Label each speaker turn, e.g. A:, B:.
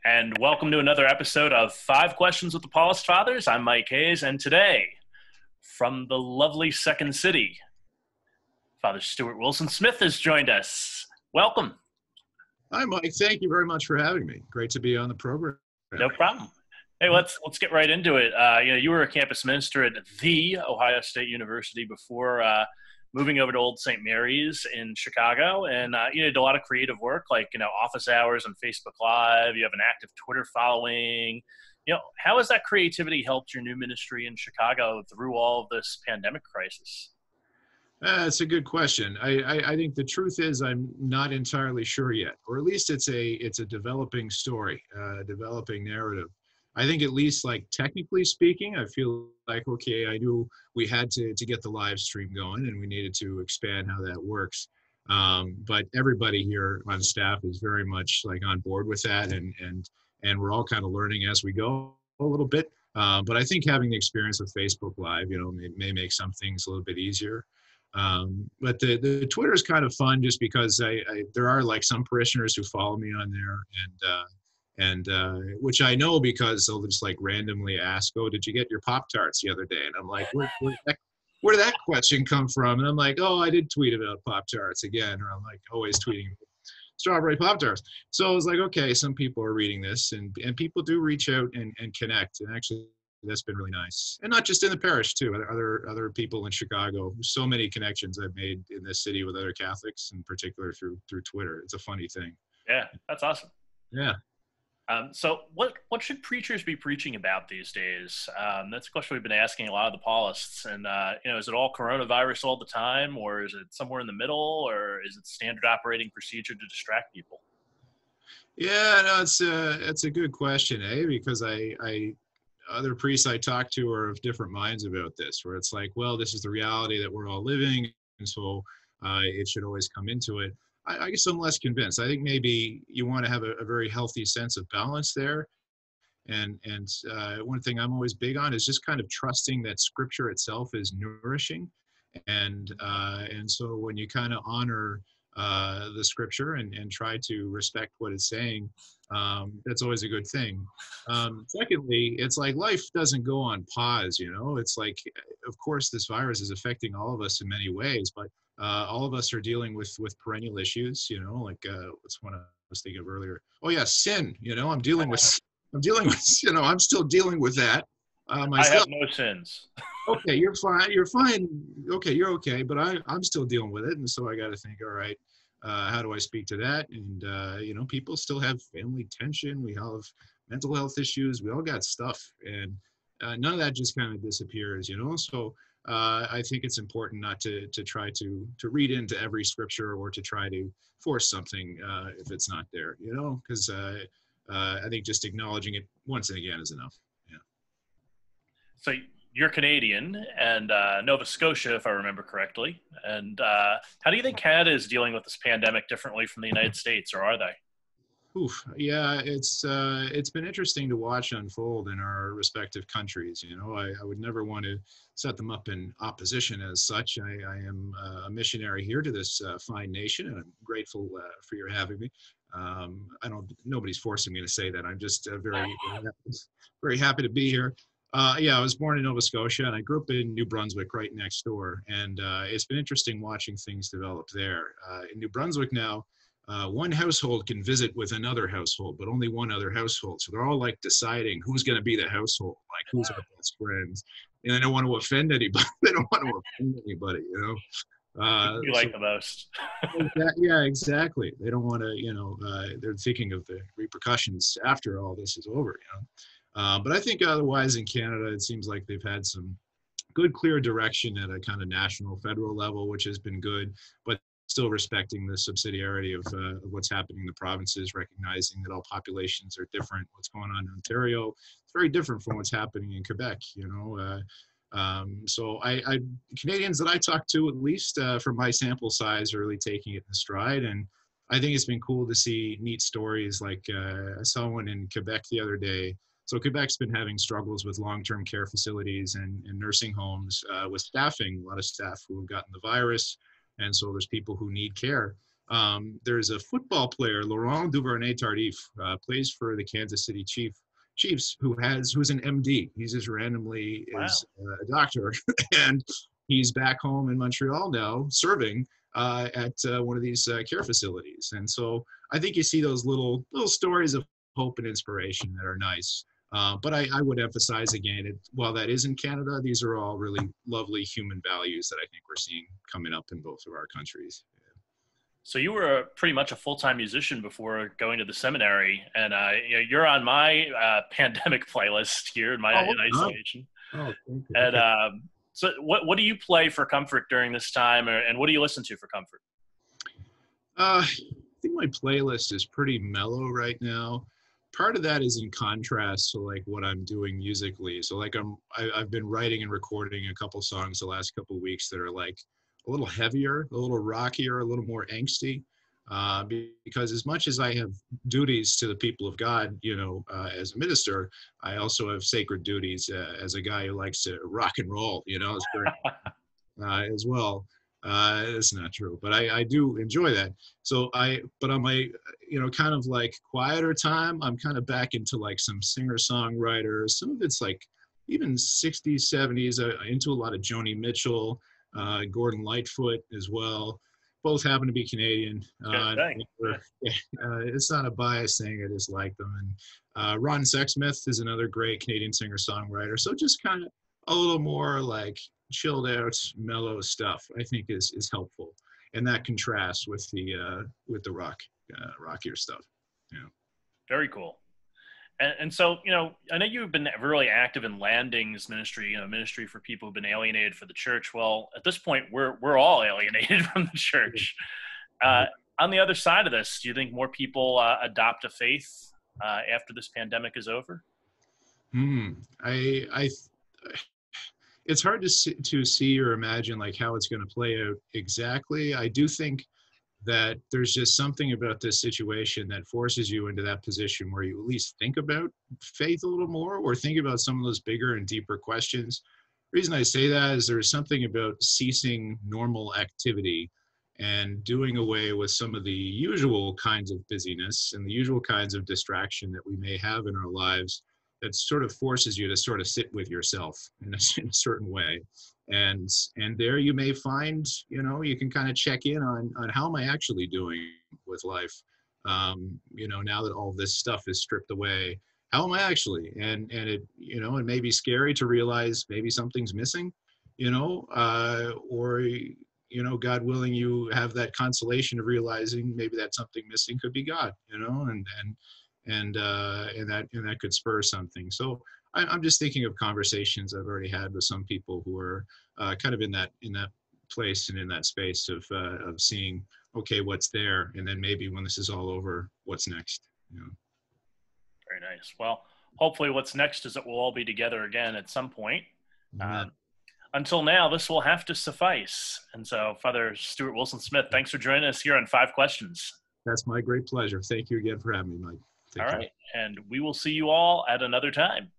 A: And welcome to another episode of Five Questions with the Paulist Fathers. I'm Mike Hayes, and today, from the lovely Second City, Father Stuart Wilson Smith has joined us. Welcome.
B: Hi, Mike. Thank you very much for having me. Great to be on the program.
A: No problem. Hey, let's get right into it. You were a campus minister at the Ohio State University before moving over to Old St. Mary's in Chicago, and you did a lot of creative work, like office hours on Facebook Live. You have an active Twitter following. How has that creativity helped your new ministry in Chicago through all of this pandemic crisis?
B: That's a good question. I think the truth is I'm not entirely sure yet, or at least it's a developing story, developing narrative. I think at least, like, technically speaking, I feel like, okay, I knew we had to get the live stream going and we needed to expand how that works. But everybody here on staff is very much like on board with that, and we're all kind of learning as we go a little bit. But I think having the experience with Facebook Live, may make some things a little bit easier. But the Twitter is kind of fun just because there are like some parishioners who follow me on there, and which I know because they'll just like randomly ask, "Oh, did you get your Pop-Tarts the other day?" And I'm like, where did that question come from? And I'm like, "Oh, I did tweet about Pop-Tarts again," or I'm like always tweeting strawberry Pop-Tarts. So I was like, okay, some people are reading this, and people do reach out and connect, and actually that's been really nice. And not just in the parish too, other people in Chicago. So many connections I've made in this city with other Catholics, in particular through Twitter. It's a funny thing.
A: Yeah, that's awesome.
B: Yeah.
A: So what should preachers be preaching about these days? That's a question we've been asking a lot of the Paulists. And, is it all coronavirus all the time, or is it somewhere in the middle, or is it standard operating procedure to distract people?
B: Yeah, no, it's a good question, because I other priests I talk to are of different minds about this, where it's like, well, this is the reality that we're all living, and so it should always come into it. I guess I'm less convinced. I think maybe you want to have a very healthy sense of balance there. And one thing I'm always big on is just kind of trusting that Scripture itself is nourishing. And so when you kind of honor the Scripture and try to respect what it's saying, that's always a good thing. Secondly, it's like life doesn't go on pause. It's like, of course, this virus is affecting all of us in many ways, but all of us are dealing with perennial issues. Like what's one I was thinking of earlier? Oh yeah, sin. I'm dealing with. I'm still dealing with that.
A: I have no sins.
B: Okay, you're fine. You're fine. Okay, you're okay. But I'm still dealing with it, and so I got to think. All right, how do I speak to that? And people still have family tension. We all have mental health issues. We all got stuff, and none of that just kind of disappears. So I think it's important not to try to read into every scripture or to try to force something if it's not there. Because I think just acknowledging it once and again is enough. Yeah.
A: So you're Canadian and Nova Scotia, if I remember correctly. And how do you think Canada is dealing with this pandemic differently from the United States, or are they?
B: Oof. Yeah, it's been interesting to watch unfold in our respective countries. I would never want to set them up in opposition as such. I am a missionary here to this fine nation, and I'm grateful for your having me. Nobody's forcing me to say that. I'm just very happy to be here. I was born in Nova Scotia, and I grew up in New Brunswick, right next door. And it's been interesting watching things develop there. In New Brunswick now, one household can visit with another household, but only one other household. So they're all like deciding who's going to be the household, like who's our best friends. And they don't want to offend anybody.
A: You like the most.
B: Yeah, exactly. They don't want to, they're thinking of the repercussions after all this is over, But I think otherwise in Canada, it seems like they've had some good, clear direction at a kind of national, federal level, which has been good, but still respecting the subsidiarity of what's happening in the provinces, recognizing that all populations are different. What's going on in Ontario, it's very different from what's happening in Quebec, So Canadians that I talk to, at least from my sample size, are really taking it in stride. And I think it's been cool to see neat stories. Like I saw one in Quebec the other day. So Quebec's been having struggles with long-term care facilities and nursing homes with staffing, a lot of staff who have gotten the virus. And so there's people who need care. There's a football player, Laurent Duvernay-Tardif, plays for the Kansas City Chiefs, who's an MD. He's just randomly
A: Wow.
B: is a doctor, and he's back home in Montreal now, serving at one of these care facilities. And so I think you see those little stories of hope and inspiration that are nice. But I would emphasize again, while that is in Canada, these are all really lovely human values that I think we're seeing coming up in both of our countries.
A: So you were pretty much a full-time musician before going to the seminary, and you're on my pandemic playlist here in
B: Oh,
A: isolation.
B: oh,
A: And
B: okay.
A: so, what do you play for comfort during this time, and what do you listen to for comfort?
B: I think my playlist is pretty mellow right now. Part of that is in contrast to like what I'm doing musically. So like I've been writing and recording a couple songs the last couple of weeks that are like a little heavier, a little rockier, a little more angsty. Because as much as I have duties to the people of God, as a minister, I also have sacred duties as a guy who likes to rock and roll, as well. It's not true, but I do enjoy that. But on my, kind of like quieter time, I'm kind of back into like some singer-songwriters. Some of it's like even 60s, 70s, into a lot of Joni Mitchell, Gordon Lightfoot as well. Both happen to be Canadian.
A: Good thing.
B: It's not a bias thing. I just like them. And Ron Sexsmith is another great Canadian singer-songwriter. So just kind of a little more like chilled out, mellow stuff, I think is helpful, and that contrasts with the rockier stuff. Yeah.
A: Very cool. And so, I know you've been really active in Landings ministry, ministry for people who've been alienated for the church. Well, at this point, we're all alienated from the church. On the other side of this, do you think more people adopt a faith after this pandemic is over?
B: I It's hard to see or imagine like how it's going to play out exactly. I do think that there's just something about this situation that forces you into that position where you at least think about faith a little more, or think about some of those bigger and deeper questions. The reason I say that is there's something about ceasing normal activity and doing away with some of the usual kinds of busyness and the usual kinds of distraction that we may have in our lives, that sort of forces you to sort of sit with yourself in a certain way. And there you may find, you can kind of check in on how am I actually doing with life. Now that all this stuff is stripped away, how am I actually? And it may be scary to realize maybe something's missing, or God willing, you have that consolation of realizing maybe that something missing could be God, and that could spur something. So I'm just thinking of conversations I've already had with some people who are kind of in that place and in that space of seeing, okay, what's there, and then maybe when this is all over, what's next.
A: Very nice. Well, hopefully what's next is that we'll all be together again at some point. Until now, this will have to suffice. And so, Father Stuart Wilson Smith, thanks for joining us here on 5 Questions.
B: That's my great pleasure. Thank you again for having me, Mike.
A: All right. And we will see you all at another time.